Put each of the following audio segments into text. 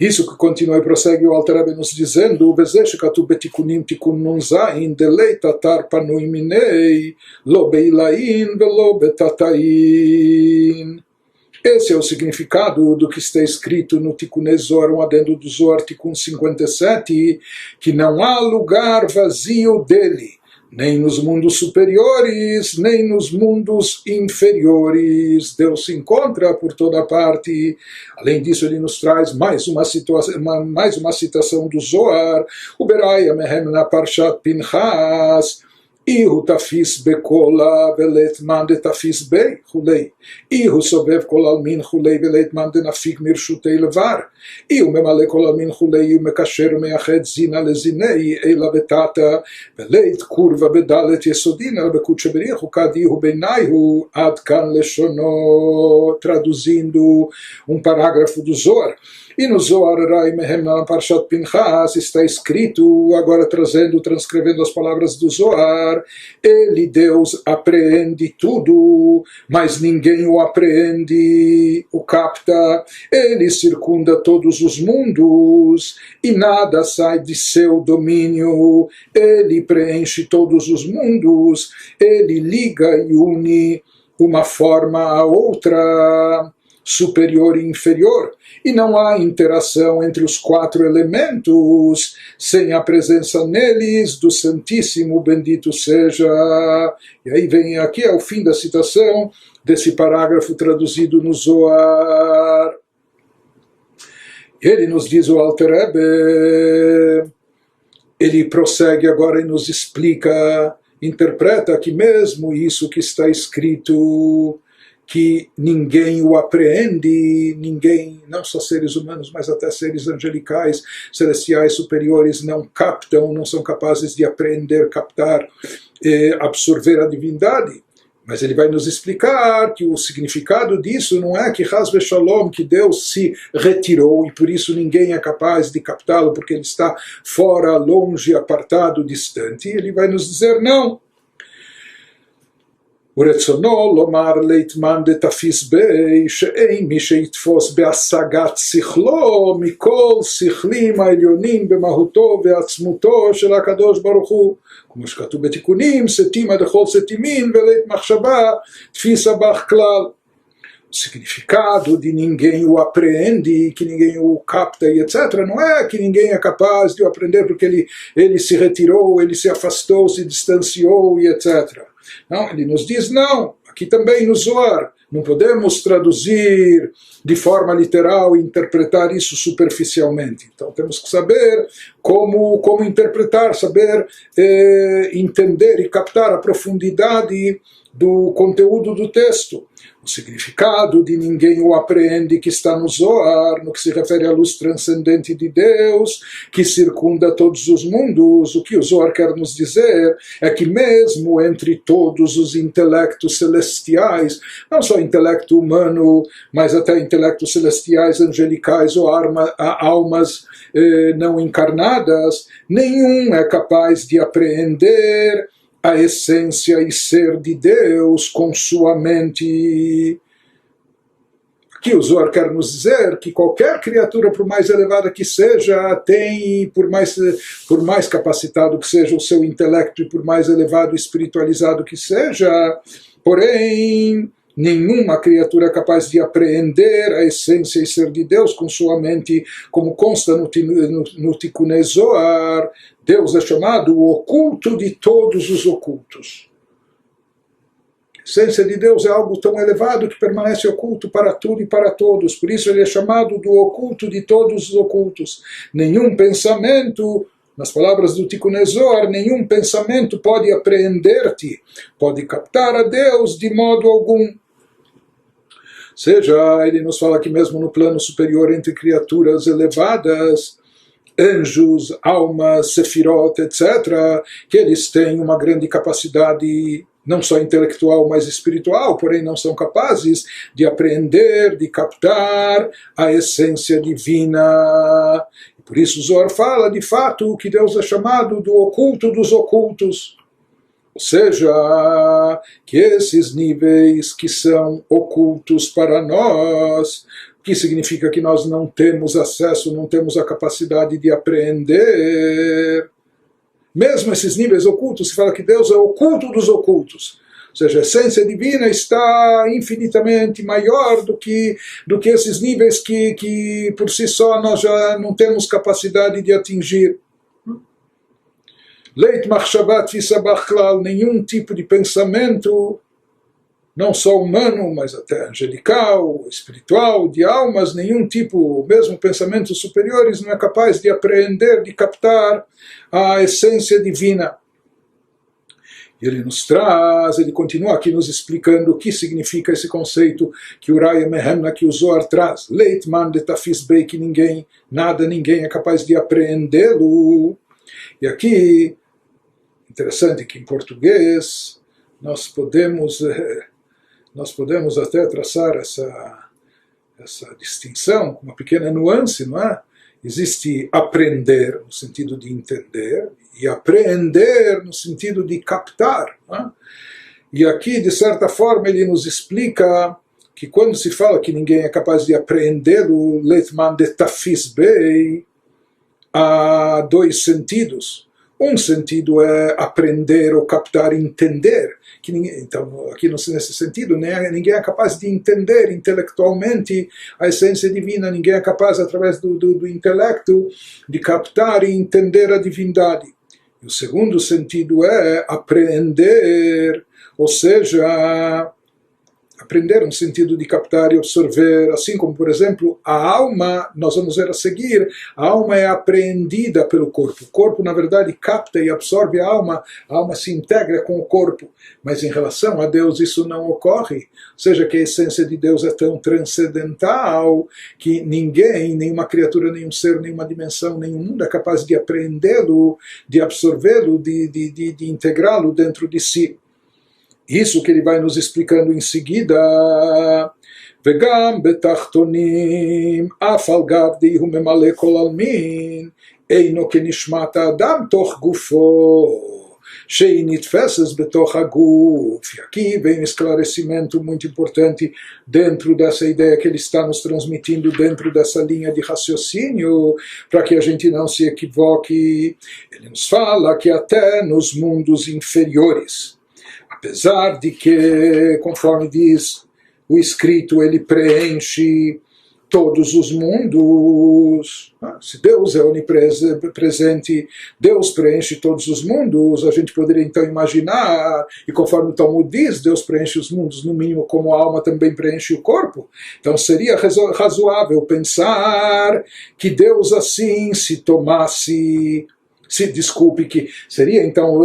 Isso que continua e prossegue o Alter Rebbe nos dizendo: "Vezesh katuv betikunim tikun nun zayin delei tatar panui minei lo beilain velo betatain." Esse é o significado do que está escrito no Tikkun Zohar, um adendo do Zohar Tikkun 57, que não há lugar vazio dele, nem nos mundos superiores, nem nos mundos inferiores. Deus se encontra por toda parte. Além disso, ele nos traz mais uma citação do Zohar, o Beraya Mehem na Parshat Pinchas, Ihu tafis bekola veletman de tafis bei chulei. Ihu sobev kol almin chulei veletman de nafik mirshutei levar. Ihu memale kol almin chulei ihu mekasher meached zina lezinei eila vetata veleit kurva bedalet yesodin el bekut sheberichu kad ihu benaihu ad kan leshono. Traduzindo um parágrafo do Zohar. E no Zohar Rai Mehem na Parshat Pinchas está escrito, agora transcrevendo as palavras do Zohar: ele, Deus, apreende tudo, mas ninguém o apreende, o capta. Ele circunda todos os mundos e nada sai de seu domínio. Ele preenche todos os mundos, ele liga e une uma forma à outra, superior e inferior, e não há interação entre os quatro elementos sem a presença neles do Santíssimo, bendito seja. E aí vem aqui ao fim da citação desse parágrafo traduzido no Zohar. Ele nos diz, o Alter Rebbe, ele prossegue agora e nos explica, interpreta que mesmo isso que está escrito, que ninguém o apreende, ninguém, não só seres humanos, mas até seres angelicais, celestiais, superiores, não captam, não são capazes de apreender, captar, absorver a divindade. Mas ele vai nos explicar que o significado disso não é que Chas v'Shalom, que Deus se retirou e por isso ninguém é capaz de captá-lo, porque ele está fora, longe, apartado, distante. Ele vai nos dizer não. ורצונו לומר ליתמן דתפיס בי שאין מי שיתפוס בהשגת שכלו מכל שכלים העליונים במהותו ועצמותו של הקדוש ברוך הוא, כמו שכתוב בתיקונים, סתימה דכל סתימין ולית מחשבה תפיסה בך כלל. O significado de ninguém o apreende, que ninguém o capta e etc. Não é que ninguém é capaz de o aprender porque ele se retirou, ele se afastou, se distanciou e etc. Não, ele nos diz não, aqui também no Zohar, não podemos traduzir de forma literal e interpretar isso superficialmente. Então temos que saber como interpretar, saber entender e captar a profundidade do conteúdo do texto. O significado de ninguém o apreende que está no Zohar, no que se refere à luz transcendente de Deus, que circunda todos os mundos. O que o Zohar quer nos dizer é que mesmo entre todos os intelectos celestiais, não só intelecto humano, mas até intelectos celestiais, angelicais ou almas não encarnadas, nenhum é capaz de apreender a essência e ser de Deus com sua mente. Aqui o Zohar quer nos dizer que qualquer criatura, por mais elevada que seja, tem, por mais capacitado que seja o seu intelecto e por mais elevado e espiritualizado que seja, porém, nenhuma criatura é capaz de apreender a essência e ser de Deus com sua mente, como consta no Tikkun Zohar. Deus é chamado o oculto de todos os ocultos. A essência de Deus é algo tão elevado que permanece oculto para tudo e para todos. Por isso ele é chamado do oculto de todos os ocultos. Nenhum pensamento, nas palavras do Tikkun Zohar, nenhum pensamento pode apreender-te, pode captar a Deus de modo algum. Seja, ele nos fala que mesmo no plano superior entre criaturas elevadas, anjos, almas, sefirot, etc., que eles têm uma grande capacidade não só intelectual, mas espiritual, porém não são capazes de apreender, de captar a essência divina. E por isso o Zohar fala, de fato, que Deus é chamado do oculto dos ocultos. Ou seja, que esses níveis que são ocultos para nós, que significa que nós não temos acesso, não temos a capacidade de apreender. Mesmo esses níveis ocultos, se fala que Deus é o oculto dos ocultos. Ou seja, a essência divina está infinitamente maior do que esses níveis que por si só nós já não temos capacidade de atingir. Leit machshavat tfisa bachlal, nenhum tipo de pensamento, não só humano, mas até angelical, espiritual, de almas, nenhum tipo, mesmo pensamentos superiores, não é capaz de apreender, de captar a essência divina. E ele nos traz, ele continua aqui nos explicando o que significa esse conceito que o Raya Mehemna, que o Zohar traz. Leitman de Tafis Bey, que ninguém é capaz de apreendê-lo. E aqui, interessante que em português nós podemos até traçar essa distinção, uma pequena nuance, não é? Existe aprender, no sentido de entender, e apreender, no sentido de captar. Não é? E aqui, de certa forma, ele nos explica que quando se fala que ninguém é capaz de apreender o Leitman de Tafis Bey, há dois sentidos. Um sentido é aprender ou captar, entender. Então, aqui nesse sentido, ninguém é capaz de entender intelectualmente a essência divina, ninguém é capaz, através do intelecto, de captar e entender a divindade. E o segundo sentido é apreender, ou seja, aprender no sentido de captar e absorver, assim como, por exemplo, a alma, nós vamos ver a seguir, a alma é apreendida pelo corpo. O corpo, na verdade, capta e absorve a alma se integra com o corpo. Mas em relação a Deus isso não ocorre. Ou seja, que a essência de Deus é tão transcendental que ninguém, nenhuma criatura, nenhum ser, nenhuma dimensão, nenhum mundo é capaz de apreendê-lo, de absorvê-lo, de integrá-lo dentro de si. Isso que ele vai nos explicando em seguida. Vegam betachtonim af al gav dehu memale kol almin eino kenishmat adam toch gufo she'i nitfesses betoch haguf. E aqui vem um esclarecimento muito importante dentro dessa ideia que ele está nos transmitindo, dentro dessa linha de raciocínio, para que a gente não se equivoque. Ele nos fala que até nos mundos inferiores, apesar de que, conforme diz o escrito, ele preenche todos os mundos. Se Deus é onipresente, Deus preenche todos os mundos, a gente poderia então imaginar, e conforme o Talmud diz, Deus preenche os mundos, no mínimo como a alma também preenche o corpo. Então seria razoável pensar que Deus assim se tomasse... Desculpe, que seria então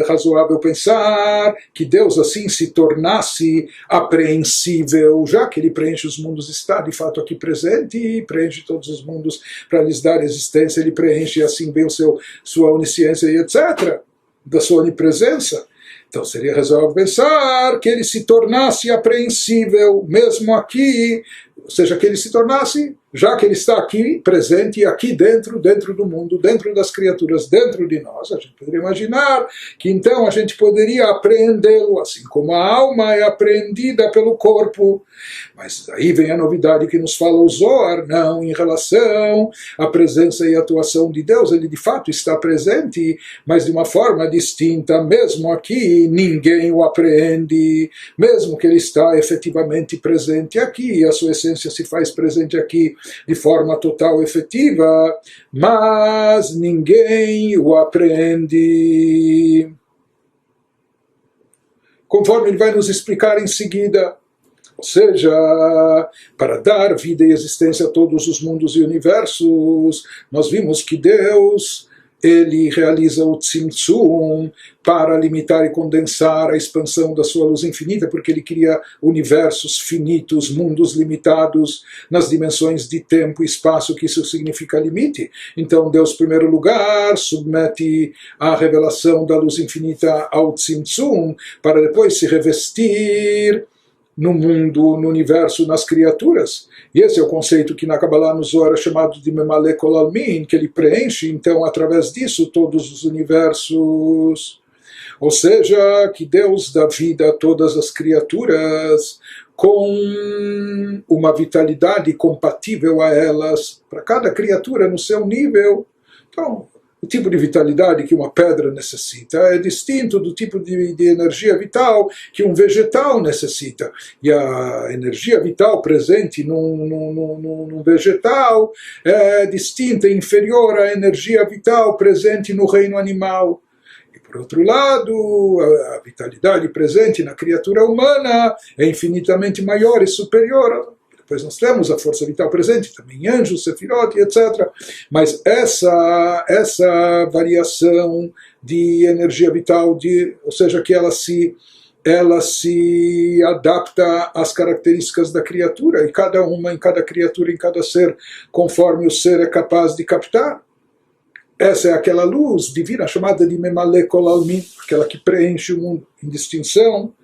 razoável pensar que Deus assim se tornasse apreensível, já que ele preenche os mundos, está de fato aqui presente e preenche todos os mundos para lhes dar existência, ele preenche assim bem sua onisciência e etc., da sua onipresença. Então seria razoável pensar que ele se tornasse apreensível mesmo aqui, ou seja, que ele se tornasse, já que ele está aqui presente, aqui dentro do mundo, dentro das criaturas, dentro de nós, a gente poderia imaginar que então a gente poderia apreendê-lo, assim como a alma é apreendida pelo corpo. Mas aí vem a novidade que nos fala o Zohar, não, em relação à presença e atuação de Deus, ele de fato está presente, mas de uma forma distinta, mesmo aqui ninguém o apreende, mesmo que ele está efetivamente presente aqui, a sua essência se faz presente aqui de forma total efetiva, mas ninguém o apreende. Conforme ele vai nos explicar em seguida. Ou seja, para dar vida e existência a todos os mundos e universos, nós vimos que Deus, ele realiza o Tzimtzum para limitar e condensar a expansão da sua luz infinita, porque ele cria universos finitos, mundos limitados nas dimensões de tempo e espaço, que isso significa limite. Então Deus, em primeiro lugar, submete a revelação da luz infinita ao Tzimtzum, para depois se revestir no mundo, no universo, nas criaturas. E esse é o conceito que na Kabbalah, no Zohar, é chamado de Memale Kol Almin, que ele preenche, então, através disso, todos os universos. Ou seja, que Deus dá vida a todas as criaturas com uma vitalidade compatível a elas, para cada criatura no seu nível. Então, o tipo de vitalidade que uma pedra necessita é distinto do tipo de energia vital que um vegetal necessita. E a energia vital presente num vegetal é distinta e inferior à energia vital presente no reino animal. Por outro lado, a vitalidade presente na criatura humana é infinitamente maior e superior. Depois nós temos a força vital presente também em anjos, sefirot, etc. Mas essa variação de energia vital, ou seja, que ela se adapta às características da criatura, e cada uma, em cada criatura, em cada ser, conforme o ser é capaz de captar. Essa é aquela luz divina chamada de Memale Kol Almin, aquela que preenche o mundo, em distinção,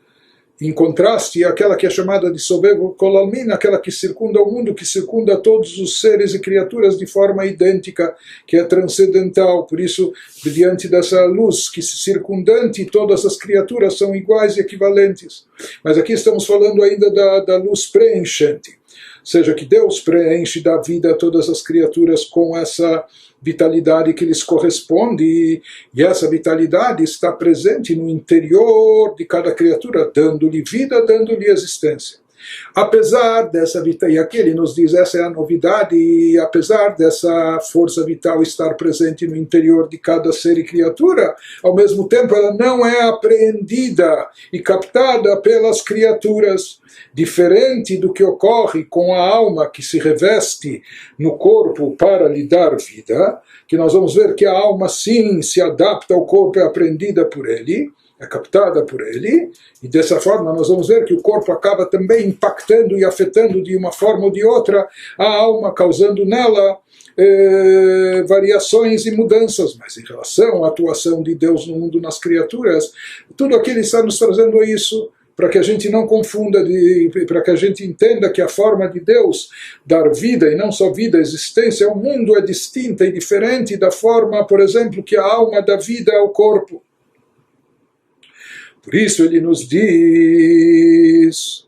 em contraste, aquela que é chamada de Sobev Kol Almin, aquela que circunda o mundo, que circunda todos os seres e criaturas de forma idêntica, que é transcendental. Por isso, diante dessa luz que circundante, todas as criaturas são iguais e equivalentes. Mas aqui estamos falando ainda da luz preenchente. Ou seja, que Deus preenche da vida a todas as criaturas com essa vitalidade que lhes corresponde, e essa vitalidade está presente no interior de cada criatura, dando-lhe vida, dando-lhe existência. Apesar dessa vitalidade, e aqui ele nos diz, essa é a novidade, e apesar dessa força vital estar presente no interior de cada ser e criatura, ao mesmo tempo ela não é apreendida e captada pelas criaturas, diferente do que ocorre com a alma que se reveste no corpo para lhe dar vida, que nós vamos ver que a alma sim se adapta ao corpo, é apreendida por ele, é captada por ele, e dessa forma nós vamos ver que o corpo acaba também impactando e afetando de uma forma ou de outra a alma, causando nela variações e mudanças. Mas em relação à atuação de Deus no mundo, nas criaturas, tudo aquilo está nos trazendo isso, para que a gente não confunda, para que a gente entenda que a forma de Deus dar vida, e não só vida, existência ao mundo é distinta e diferente da forma, por exemplo, que a alma dá vida ao corpo. Por isso ele nos diz: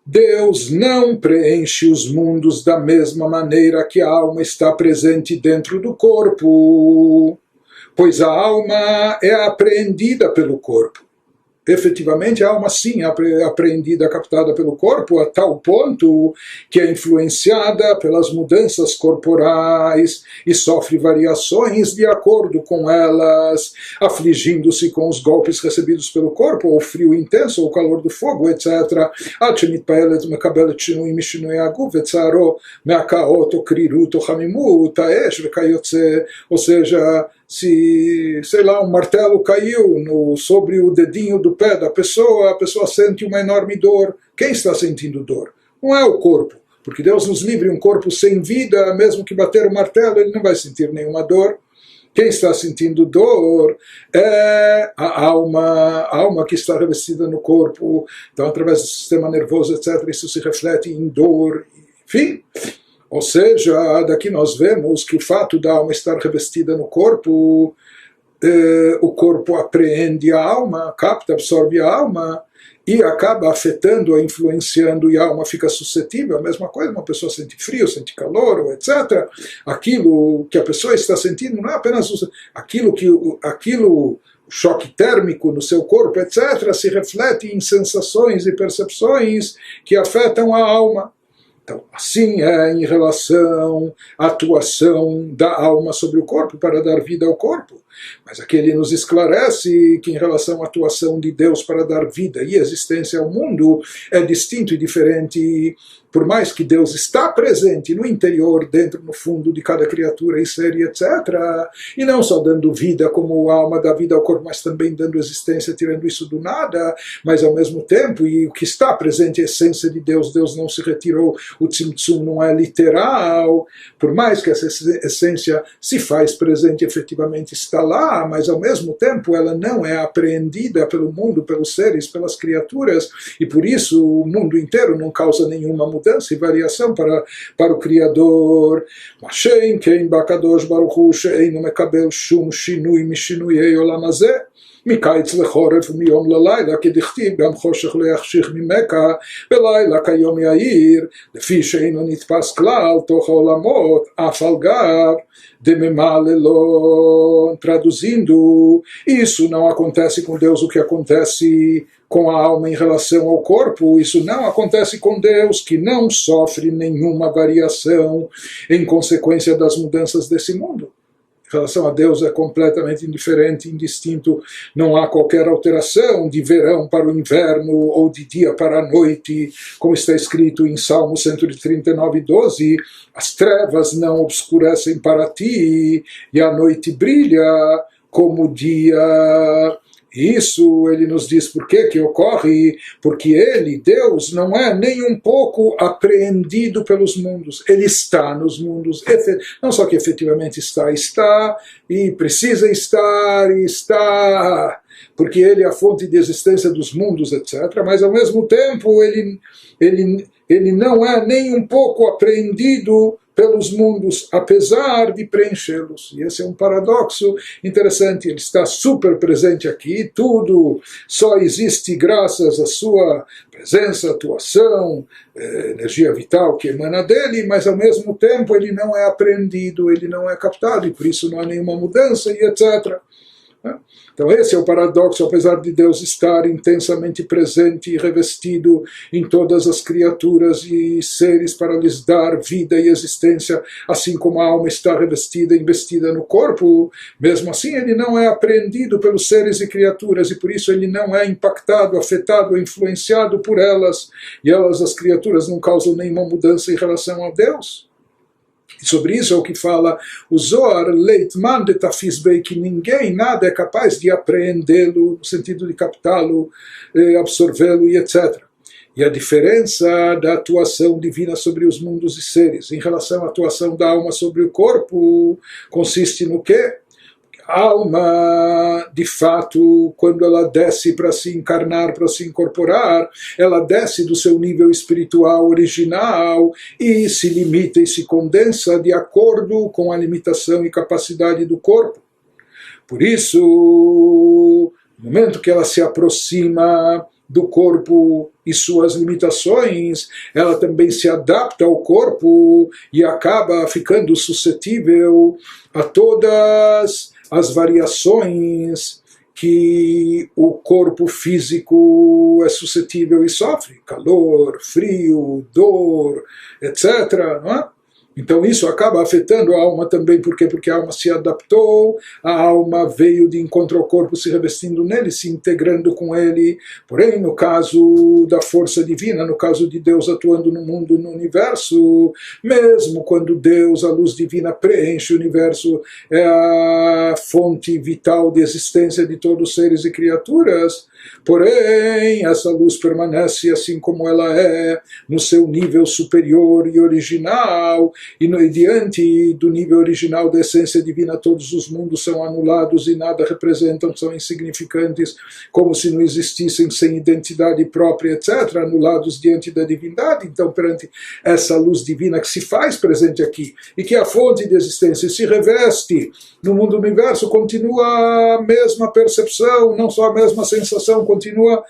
Deus não preenche os mundos da mesma maneira que a alma está presente dentro do corpo, pois a alma é apreendida pelo corpo. Efetivamente, a alma sim é apreendida, captada pelo corpo, a tal ponto que é influenciada pelas mudanças corporais e sofre variações de acordo com elas, afligindo-se com os golpes recebidos pelo corpo, ou o frio intenso, ou o calor do fogo, etc. Ou seja, se, sei lá, um martelo caiu sobre o dedinho do pé da pessoa, a pessoa sente uma enorme dor. Quem está sentindo dor? Não é o corpo, porque Deus nos livre, um corpo sem vida, mesmo que bater o martelo, ele não vai sentir nenhuma dor. Quem está sentindo dor é a alma que está revestida no corpo. Então, através do sistema nervoso, etc., isso se reflete em dor, enfim. Ou seja, daqui nós vemos que o fato da alma estar revestida no corpo, o corpo apreende a alma, capta, absorve a alma e acaba afetando, influenciando, e a alma fica suscetível. A mesma coisa, uma pessoa sente frio, sente calor, etc. Aquilo que a pessoa está sentindo não é apenas aquilo choque térmico no seu corpo, etc., se reflete em sensações e percepções que afetam a alma. Então, assim é em relação à atuação da alma sobre o corpo para dar vida ao corpo. Mas aqui ele nos esclarece que em relação à atuação de Deus para dar vida e existência ao mundo é distinto e diferente, por mais que Deus está presente no interior, dentro, no fundo de cada criatura e ser, etc. E não só dando vida como a alma dá vida ao corpo, mas também dando existência, tirando isso do nada, mas ao mesmo tempo, e o que está presente é a essência de Deus, Deus não se retirou, o Tzimtzum não é literal, por mais que essa essência se faz presente, efetivamente está lá, mas ao mesmo tempo ela não é apreendida pelo mundo, pelos seres, pelas criaturas, e por isso o mundo inteiro não causa nenhuma mudança mudança e variação para o Criador. Mashem kein bakadosh baruch hu she'einu mekabel shum shinui mishinuyei olam hazeh. מקיץ לחורף ומיום ללילה, כדכתיב גם חושך לא יחשיך ממך ולילה כיום יאיר, לפי שאינו נתפס כלל תוך העולמות, אף על גב דממלא. Traduzindo, isso não acontece com Deus o que acontece com a alma em relação ao corpo, isso não acontece com Deus, que não sofre nenhuma variação em consequência das mudanças desse mundo. Em relação a Deus é completamente indiferente, indistinto, não há qualquer alteração de verão para o inverno ou de dia para a noite, como está escrito em Salmo 139:12, as trevas não obscurecem para ti e a noite brilha como o dia. Isso ele nos diz por que ocorre, porque ele, Deus, não é nem um pouco apreendido pelos mundos, ele está nos mundos, não só que efetivamente está e precisa estar e está, porque ele é a fonte de existência dos mundos, etc., mas ao mesmo tempo ele não é nem um pouco apreendido pelos mundos, apesar de preenchê-los. E esse é um paradoxo interessante, ele está super presente aqui, tudo só existe graças à sua presença, atuação, energia vital que emana dele, mas ao mesmo tempo ele não é apreendido, ele não é captado, e por isso não há nenhuma mudança, e etc. Então esse é o paradoxo, apesar de Deus estar intensamente presente e revestido em todas as criaturas e seres para lhes dar vida e existência, assim como a alma está revestida e investida no corpo, mesmo assim ele não é apreendido pelos seres e criaturas e por isso ele não é impactado, afetado, influenciado por elas, e elas, as criaturas, não causam nenhuma mudança em relação a Deus. E sobre isso é o que fala o Zohar, Leitman de Tafis Bey, que ninguém, nada é capaz de apreendê-lo, no sentido de captá-lo, absorvê-lo e etc. E a diferença da atuação divina sobre os mundos e seres em relação à atuação da alma sobre o corpo consiste no quê? A alma, de fato, quando ela desce para se encarnar, para se incorporar, ela desce do seu nível espiritual original e se limita e se condensa de acordo com a limitação e capacidade do corpo. Por isso, no momento que ela se aproxima do corpo e suas limitações, ela também se adapta ao corpo e acaba ficando suscetível a todas as variações que o corpo físico é suscetível e sofre, calor, frio, dor, etc., não é? Então isso acaba afetando a alma também, por quê? Porque a alma se adaptou, a alma veio de encontro ao corpo se revestindo nele, se integrando com ele. Porém, no caso da força divina, no caso de Deus atuando no mundo, no universo, mesmo quando Deus, a luz divina, preenche o universo, é a fonte vital de existência de todos os seres e criaturas, porém, essa luz permanece assim como ela é, no seu nível superior e original, e diante do nível original da essência divina, todos os mundos são anulados e nada representam, são insignificantes, como se não existissem, sem identidade própria, etc., anulados diante da divindade. Então, perante essa luz divina que se faz presente aqui, e que é a fonte de existência, se reveste no mundo do universo, continua a mesma percepção, não só a mesma sensação, continua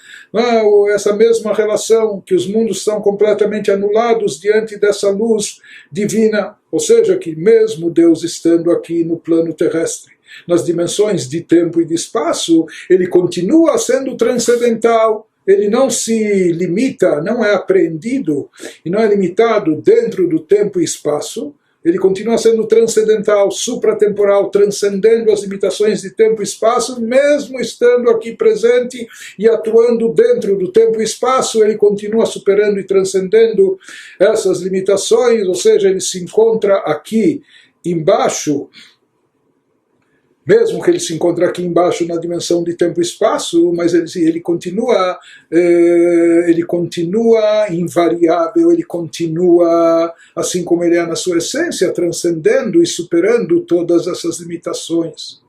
essa mesma relação, que os mundos estão completamente anulados diante dessa luz divina, ou seja, que mesmo Deus estando aqui no plano terrestre, nas dimensões de tempo e de espaço, ele continua sendo transcendental, ele não se limita, não é apreendido e não é limitado dentro do tempo e espaço, ele continua sendo transcendental, supratemporal, transcendendo as limitações de tempo e espaço, mesmo estando aqui presente e atuando dentro do tempo e espaço, ele continua superando e transcendendo essas limitações, ou seja, ele se encontra aqui embaixo, mesmo que ele se encontre aqui embaixo na dimensão de tempo e espaço, mas ele continua invariável, ele continua assim como ele é na sua essência, transcendendo e superando todas essas limitações.